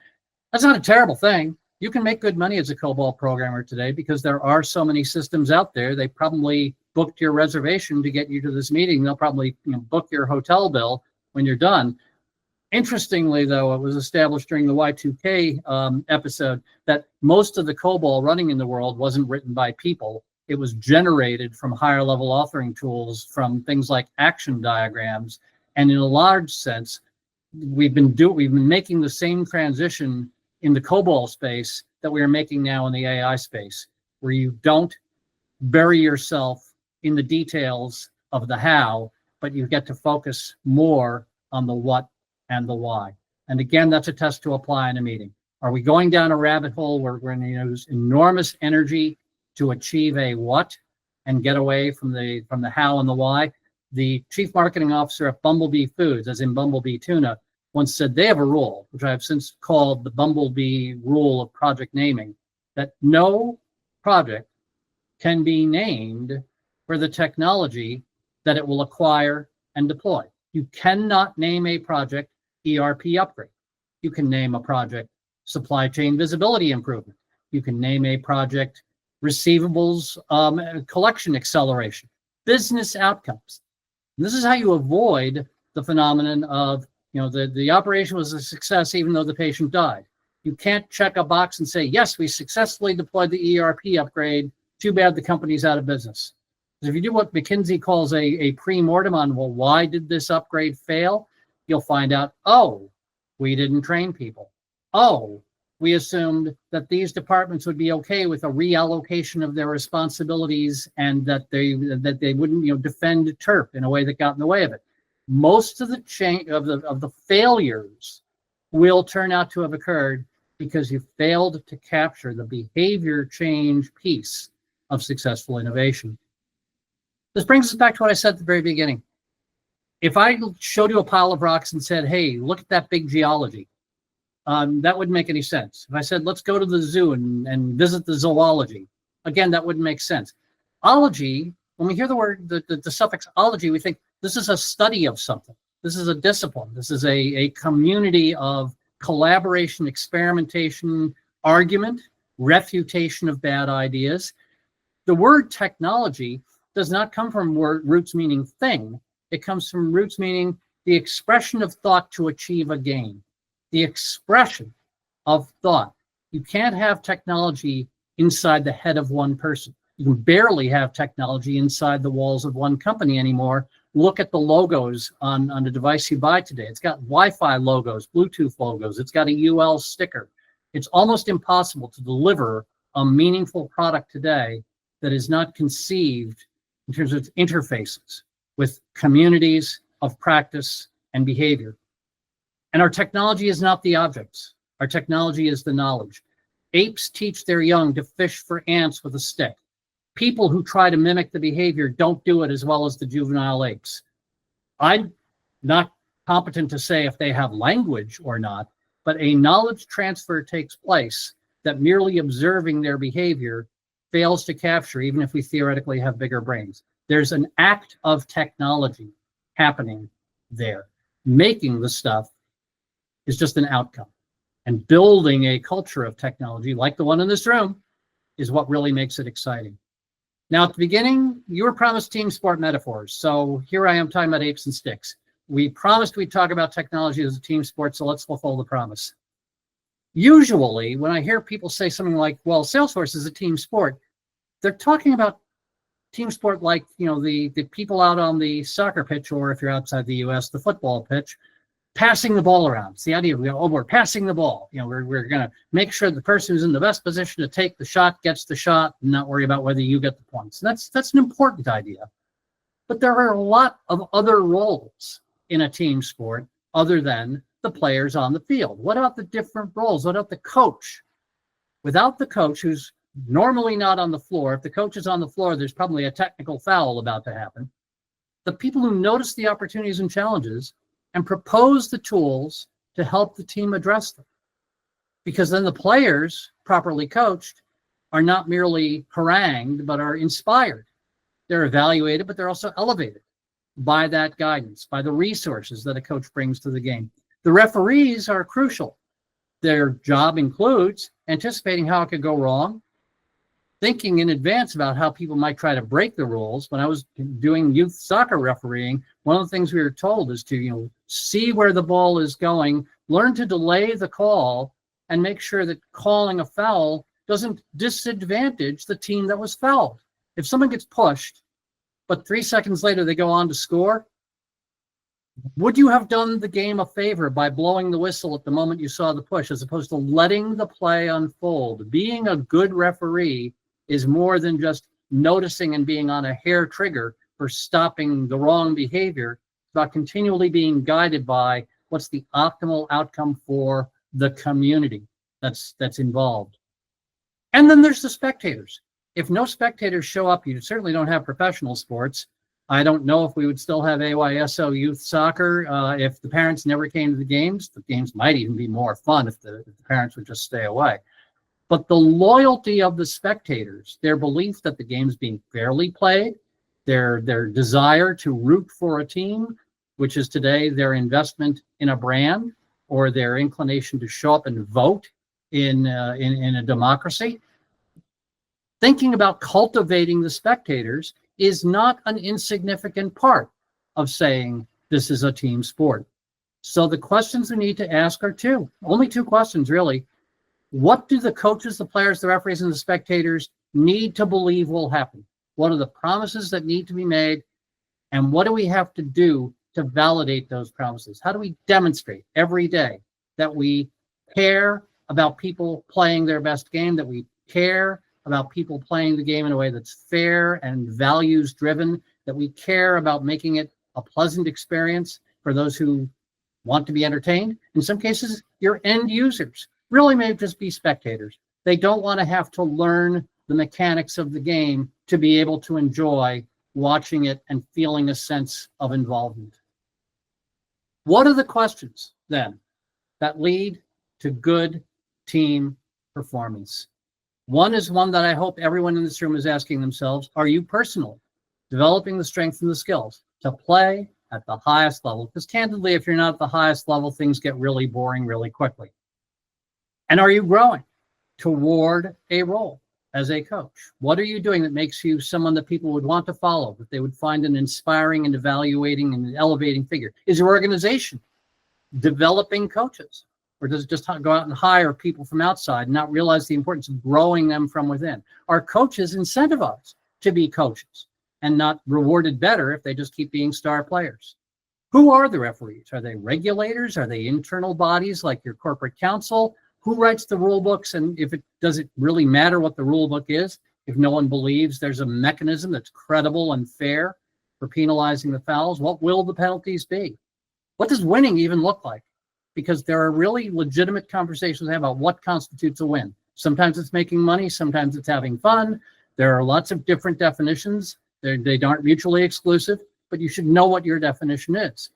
That's not a terrible thing. You can make good money as a COBOL programmer today because there are so many systems out there. They probably booked your reservation to get you to this meeting. They'll probably book your hotel bill when you're done. Interestingly, though, it was established during the Y2K episode that most of the COBOL running in the world wasn't written by people. It was generated from higher level authoring tools, from things like action diagrams. And in a large sense, we've been making the same transition in the COBOL space that we are making now in the AI space, where you don't bury yourself in the details of the how, but you get to focus more on the what and the why. And again, that's a test to apply in a meeting. Are we going down a rabbit hole where we're going to use enormous energy to achieve a what and get away from the how and the why? The chief marketing officer at Bumblebee Foods, as in Bumblebee Tuna, once said they have a rule, which I have since called the Bumblebee rule of project naming, that no project can be named for the technology that it will acquire and deploy. You cannot name a project ERP upgrade. You can name a project supply chain visibility improvement. You can name a project receivables collection acceleration, business outcomes. And this is how you avoid the phenomenon of, the operation was a success even though the patient died. You can't check a box and say, yes, we successfully deployed the ERP upgrade. Too bad the company's out of business. Because if you do what McKinsey calls a pre-mortem on, well, why did this upgrade fail? You'll find out, oh, we didn't train people. Oh, we assumed that these departments would be okay with a reallocation of their responsibilities and that they wouldn't, defend turf in a way that got in the way of it. Most of the the failures will turn out to have occurred because you failed to capture the behavior change piece of successful innovation. This brings us back to what I said at the very beginning. If I showed you a pile of rocks and said, hey, look at that big geology, that wouldn't make any sense. If I said, let's go to the zoo and visit the zoology, again, that wouldn't make sense. Ology, when we hear the word, the suffix ology, we think this is a study of something. This is a discipline. This is a community of collaboration, experimentation, argument, refutation of bad ideas. The word technology does not come from roots meaning thing. It comes from roots meaning the expression of thought to achieve a gain. The expression of thought. You can't have technology inside the head of one person. You can barely have technology inside the walls of one company anymore. Look at the logos on the device you buy today. It's got Wi-Fi logos, Bluetooth logos. It's got a UL sticker. It's almost impossible to deliver a meaningful product today that is not conceived in terms of interfaces with communities of practice and behavior. And our technology is not the objects. Our technology is the knowledge. Apes teach their young to fish for ants with a stick. People who try to mimic the behavior don't do it as well as the juvenile apes. I'm not competent to say if they have language or not, but a knowledge transfer takes place that merely observing their behavior fails to capture, even if we theoretically have bigger brains. There's an act of technology happening there. Making the stuff is just an outcome. And building a culture of technology like the one in this room is what really makes it exciting. Now, at the beginning, you were promised team sport metaphors. So here I am talking about apes and sticks. We promised we'd talk about technology as a team sport, so let's fulfill the promise. Usually, when I hear people say something like, well, Salesforce is a team sport, they're talking about team sport like, the people out on the soccer pitch, or if you're outside the US, the football pitch, passing the ball around. It's the idea of, we're passing the ball. We're going to make sure the person who's in the best position to take the shot gets the shot and not worry about whether you get the points. And that's an important idea. But there are a lot of other roles in a team sport other than the players on the field. What about the different roles? What about the coach? Without the coach, who's normally not on the floor, if the coach is on the floor, there's probably a technical foul about to happen. The people who notice the opportunities and challenges and propose the tools to help the team address them. Because then the players, properly coached, are not merely harangued, but are inspired. They're evaluated, but they're also elevated by that guidance, by the resources that a coach brings to the game. The referees are crucial. Their job includes anticipating how it could go wrong, thinking in advance about how people might try to break the rules. When I was doing youth soccer refereeing, one of the things we were told is to, see where the ball is going, learn to delay the call, and make sure that calling a foul doesn't disadvantage the team that was fouled. If someone gets pushed, but 3 seconds later they go on to score, Would you have done the game a favor by blowing the whistle at the moment you saw the push, as opposed to letting the play unfold? Being a good referee is more than just noticing and being on a hair trigger for stopping the wrong behavior. It's about continually being guided by what's the optimal outcome for the community that's involved. And then there's the spectators. If no spectators show up, you certainly don't have professional sports. I don't know if we would still have AYSO youth soccer if the parents never came to the games. The games might even be more fun if the parents would just stay away. But the loyalty of the spectators, their belief that the game's being fairly played, their desire to root for a team, which is today their investment in a brand, or their inclination to show up and vote in a democracy. Thinking about cultivating the spectators is not an insignificant part of saying this is a team sport. So the questions we need to ask are only two questions really. What do the coaches, the players, the referees, and the spectators need to believe will happen? What are the promises that need to be made? And what do we have to do to validate those promises? How do we demonstrate every day that we care about people playing their best game, that we care about people playing the game in a way that's fair and values driven, that we care about making it a pleasant experience for those who want to be entertained? In some cases, your end users really may just be spectators. They don't want to have to learn the mechanics of the game to be able to enjoy watching it and feeling a sense of involvement. What are the questions then that lead to good team performance? One is one that I hope everyone in this room is asking themselves. Are you personally developing the strength and the skills to play at the highest level? Because candidly, if you're not at the highest level, things get really boring really quickly. And are you growing toward a role as a coach? What are you doing that makes you someone that people would want to follow, that they would find an inspiring and evaluating and elevating figure? Is your organization developing coaches? Or does it just go out and hire people from outside and not realize the importance of growing them from within? Are coaches incentivized to be coaches and not rewarded better if they just keep being star players? Who are the referees? Are they regulators? Are they internal bodies like your corporate council? Who writes the rule books? And does it really matter what the rule book is if no one believes there's a mechanism that's credible and fair for penalizing the fouls? What will the penalties be? What does winning even look like? Because there are really legitimate conversations about what constitutes a win. Sometimes it's making money, sometimes it's having fun. There are lots of different definitions. They aren't mutually exclusive, but you should know what your definition is.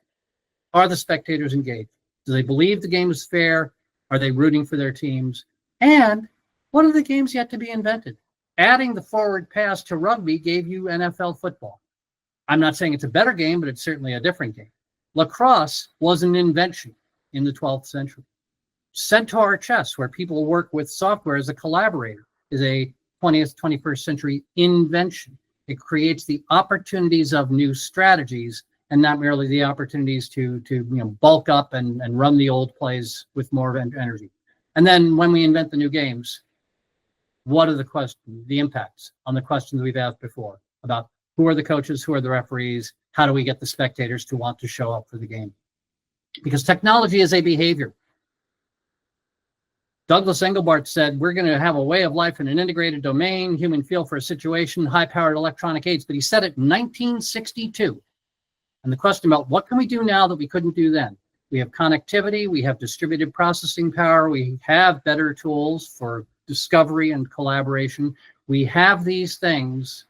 Are the spectators engaged? Do they believe the game is fair? Are they rooting for their teams? And what are the games yet to be invented? Adding the forward pass to rugby gave you NFL football. I'm not saying it's a better game, but it's certainly a different game. Lacrosse was an invention in the 12th century. Centaur chess, where people work with software as a collaborator, is a 20th, 21st century invention. It creates the opportunities of new strategies and not merely the opportunities to bulk up and run the old plays with more energy. And then when we invent the new games, what are the impacts on the questions we've asked before about who are the coaches, who are the referees, how do we get the spectators to want to show up for the game? Because technology is a behavior. Douglas Engelbart said, we're going to have a way of life in an integrated domain, human feel for a situation, high-powered electronic aids. But he said it in 1962. And the question about what can we do now that we couldn't do then? We have connectivity, we have distributed processing power, we have better tools for discovery and collaboration. We have these things,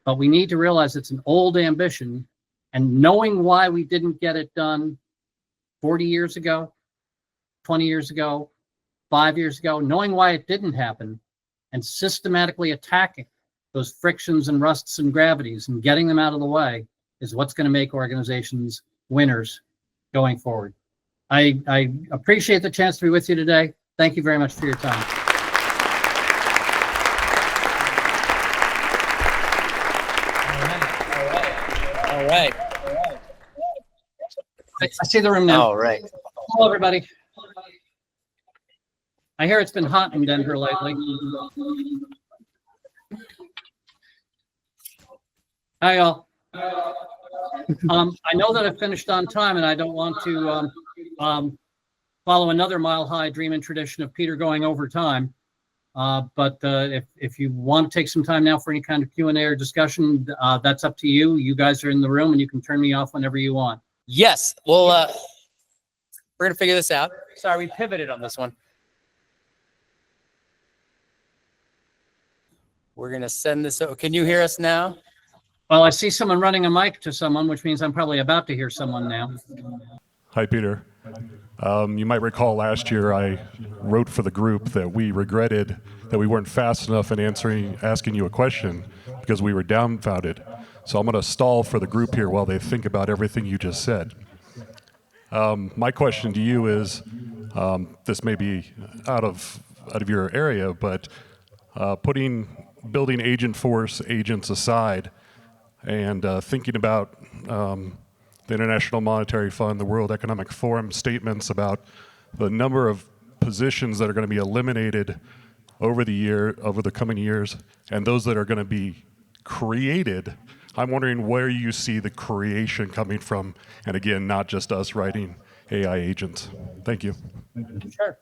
but we need to realize it's an old ambition, and knowing why we didn't get it done 40 years ago, 20 years ago, 5 years ago, knowing why it didn't happen, and systematically attacking those frictions and rusts and gravities and getting them out of the way is what's going to make organizations winners going forward. I appreciate the chance to be with you today. Thank you very much for your time. All right. I see the room now. All right. Hello, everybody. I hear it's been hot in Denver lately. Hi, y'all. I know that I finished on time, and I don't want to follow another mile-high dream and tradition of Peter going over time. But if you want to take some time now for any kind of Q&A or discussion, that's up to you. You guys are in the room, and you can turn me off whenever you want. Yes. Well, we're going to figure this out. Sorry, we pivoted on this one. We're going to send this over. Can you hear us now? Well, I see someone running a mic to someone, which means I'm probably about to hear someone now. Hi, Peter. You might recall last year I wrote for the group that we regretted that we weren't fast enough in asking you a question because we were dumbfounded. So I'm going to stall for the group here while they think about everything you just said. My question to you is, this may be out of your area, but building agent force agents aside and thinking about the International Monetary Fund, the World Economic Forum statements about the number of positions that are going to be eliminated over the coming years, and those that are going to be created. I'm wondering where you see the creation coming from, and again, not just us writing AI agents. Thank you. Sure.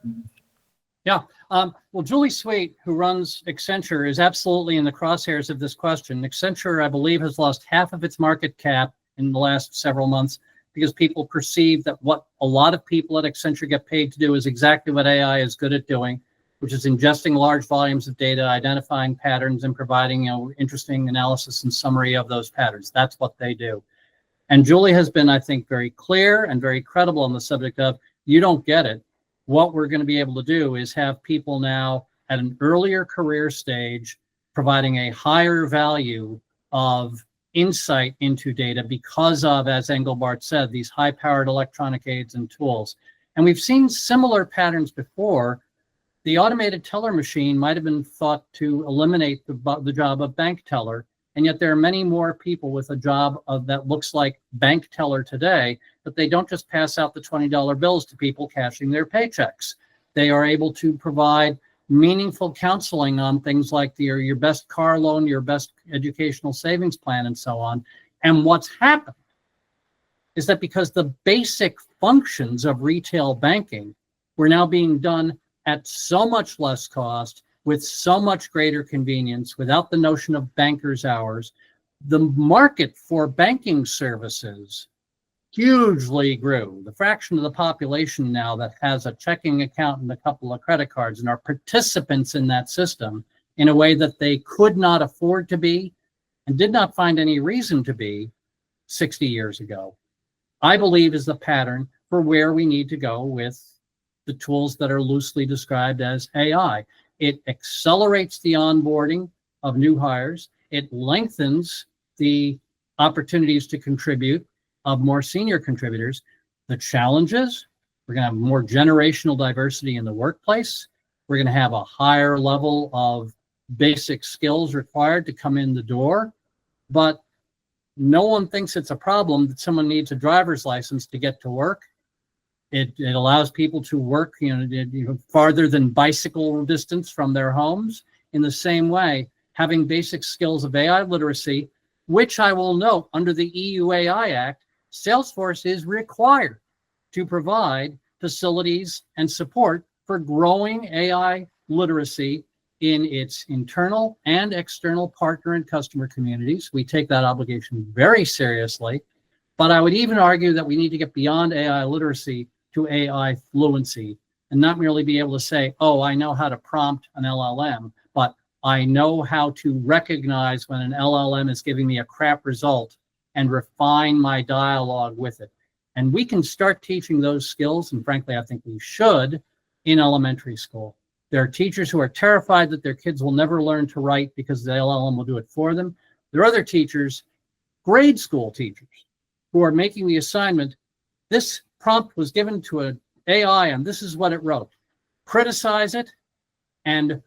Yeah. Well, Julie Sweet, who runs Accenture, is absolutely in the crosshairs of this question. Accenture, I believe, has lost half of its market cap in the last several months because people perceive that what a lot of people at Accenture get paid to do is exactly what AI is good at doing, which is ingesting large volumes of data, identifying patterns, and providing interesting analysis and summary of those patterns. That's what they do. And Julie has been, I think, very clear and very credible on the subject of, you don't get it. What we're going to be able to do is have people now at an earlier career stage providing a higher value of insight into data because of, as Engelbart said, these high-powered electronic aids and tools. And we've seen similar patterns before. The automated teller machine might have been thought to eliminate the job of bank teller, and yet there are many more people with a job that looks like bank teller today, but they don't just pass out the $20 bills to people cashing their paychecks. They are able to provide meaningful counseling on things like your best car loan, your best educational savings plan, and so on. And what's happened is that because the basic functions of retail banking were now being done at so much less cost, with so much greater convenience, without the notion of banker's hours, the market for banking services hugely grew. The fraction of the population now that has a checking account and a couple of credit cards and are participants in that system in a way that they could not afford to be and did not find any reason to be 60 years ago, I believe is the pattern for where we need to go with the tools that are loosely described as AI. It accelerates the onboarding of new hires. It lengthens the opportunities to contribute of more senior contributors. The challenges, we're going to have more generational diversity in the workplace. We're going to have a higher level of basic skills required to come in the door. But no one thinks it's a problem that someone needs a driver's license to get to work. It allows people to work farther than bicycle distance from their homes. In the same way, having basic skills of AI literacy, which I will note under the EU AI Act, Salesforce is required to provide facilities and support for growing AI literacy in its internal and external partner and customer communities. We take that obligation very seriously, but I would even argue that we need to get beyond AI literacy to AI fluency and not merely be able to say, oh, I know how to prompt an LLM, but I know how to recognize when an LLM is giving me a crap result and refine my dialogue with it. And we can start teaching those skills, and frankly, I think we should, in elementary school. There are teachers who are terrified that their kids will never learn to write because the LLM will do it for them. There are other teachers, grade school teachers, who are making the assignment, this prompt was given to an AI and this is what it wrote. Criticize it and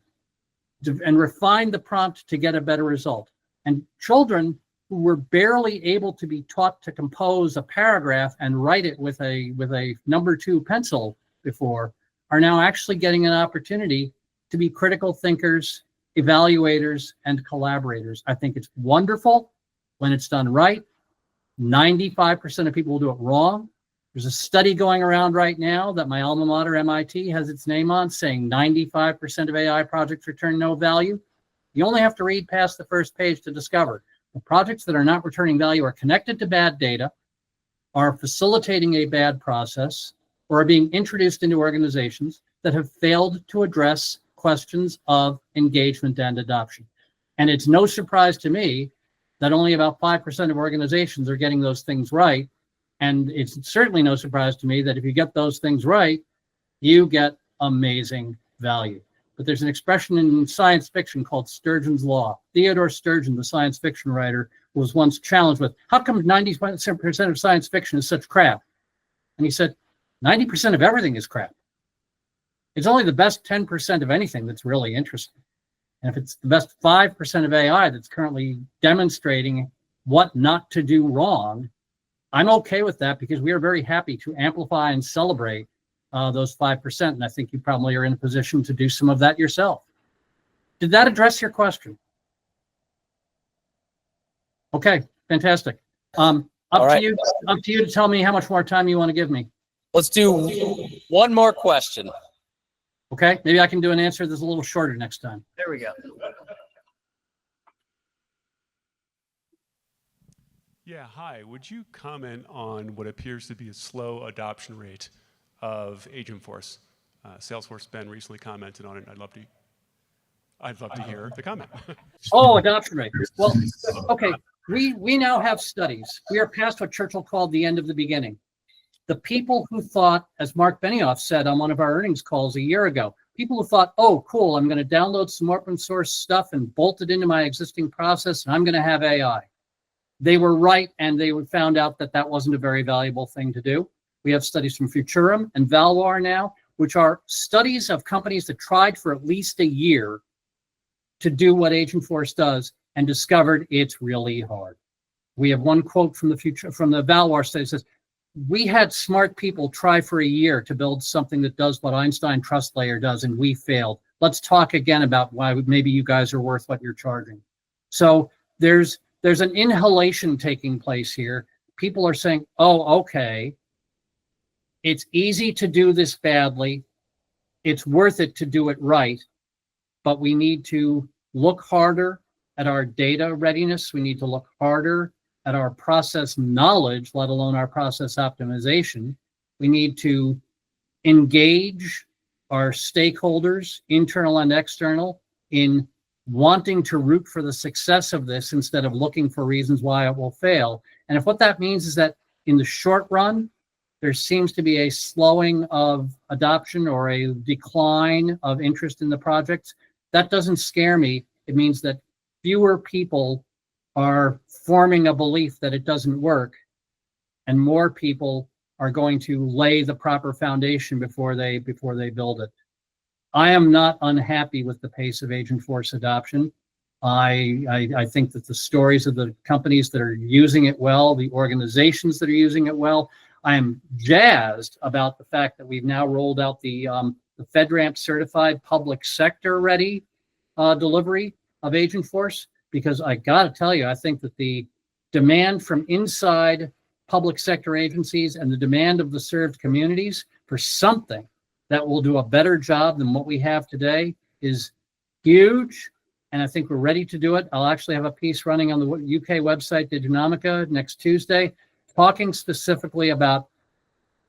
refine the prompt to get a better result. And children who were barely able to be taught to compose a paragraph and write it with a number 2 pencil before are now actually getting an opportunity to be critical thinkers, evaluators, and collaborators. I think it's wonderful when it's done right. 95% of people will do it wrong. There's a study going around right now that my alma mater, MIT, has its name on, saying 95% of AI projects return no value. You only have to read past the first page to discover the projects that are not returning value are connected to bad data, are facilitating a bad process, or are being introduced into organizations that have failed to address questions of engagement and adoption. And it's no surprise to me that only about 5% of organizations are getting those things right. And it's certainly no surprise to me that if you get those things right, you get amazing value. But there's an expression in science fiction called Sturgeon's Law. Theodore Sturgeon, the science fiction writer, was once challenged with, how come 90% of science fiction is such crap? And he said, 90% of everything is crap. It's only the best 10% of anything that's really interesting. And if it's the best 5% of AI that's currently demonstrating what not to do wrong, I'm okay with that because we are very happy to amplify and celebrate those 5%. And I think you probably are in a position to do some of that yourself. Did that address your question? Okay, fantastic. Up to you to tell me how much more time you want to give me. Let's do one more question. Okay, maybe I can do an answer that's a little shorter next time. There we go. Yeah, hi. Would you comment on what appears to be a slow adoption rate of Agentforce? Salesforce Ben recently commented on it. I'd love to hear the comment. Oh, adoption rate. Well, okay. We now have studies. We are past what Churchill called the end of the beginning. The people who thought, as Mark Benioff said on one of our earnings calls a year ago, people who thought, oh, cool, I'm going to download some open source stuff and bolt it into my existing process, and I'm going to have AI. They were right, and they found out that that wasn't a very valuable thing to do. We have studies from Futurum and Valwar now, which are studies of companies that tried for at least a year to do what Agentforce does and discovered it's really hard. We have one quote from the Valwar study that says, we had smart people try for a year to build something that does what Einstein Trust Layer does, and we failed. Let's talk again about why maybe you guys are worth what you're charging. So there's an inhalation taking place here. People are saying, oh, okay, it's easy to do this badly. It's worth it to do it right, but we need to look harder at our data readiness. We need to look harder at our process knowledge, let alone our process optimization. We need to engage our stakeholders, internal and external, in wanting to root for the success of this instead of looking for reasons why it will fail. And if what that means is that in the short run, there seems to be a slowing of adoption or a decline of interest in the projects, that doesn't scare me. It means that fewer people are forming a belief that it doesn't work, and more people are going to lay the proper foundation before they build it. I am not unhappy with the pace of Agentforce adoption. I think that the stories of the companies that are using it well, the organizations that are using it well, I am jazzed about the fact that we've now rolled out the FedRAMP certified public sector ready delivery of Agentforce, because I got to tell you, I think that the demand from inside public sector agencies and the demand of the served communities for something that will do a better job than what we have today is huge. And I think we're ready to do it. I'll actually have a piece running on the UK website, Diginomica, next Tuesday, talking specifically about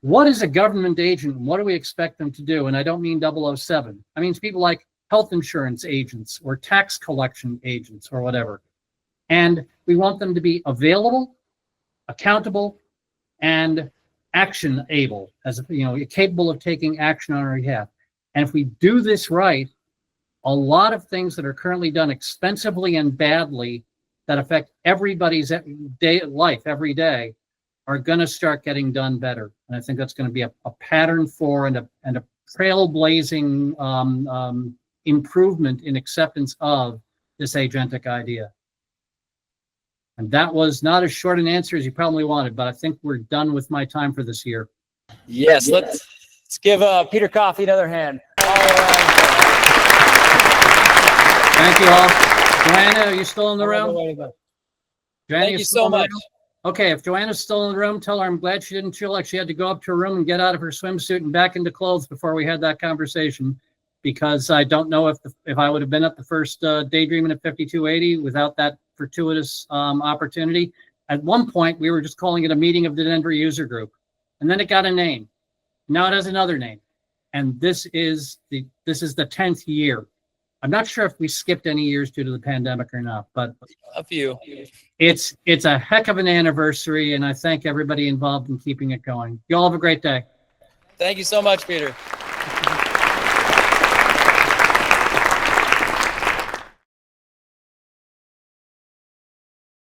what is a government agent and what do we expect them to do? And I don't mean 007. I mean people like health insurance agents or tax collection agents or whatever. And we want them to be available, accountable, and action able, as capable of taking action on our behalf. And if we do this right, a lot of things that are currently done expensively and badly that affect everybody's life every day are going to start getting done better. And I think that's going to be a pattern for and a trailblazing improvement in acceptance of this agentic idea. And that was not as short an answer as you probably wanted, but I think we're done with my time for this year. Yes, let's give Peter Coffey another hand. Thank you all. Joanna, are you still in the room? Thank you so much. Okay, if Joanna's still in the room, tell her I'm glad she didn't feel like she had to go up to her room and get out of her swimsuit and back into clothes before we had that conversation, because I don't know if I would have been at the first Daydreaming at 5280 without that fortuitous opportunity. At one point, we were just calling it a meeting of the Denver user group, and then it got a name. Now it has another name, and this is the 10th year. I'm not sure if we skipped any years due to the pandemic or not, but A few. it's a heck of an anniversary, and I thank everybody involved in keeping it going. You all have a great day. Thank you so much, Peter.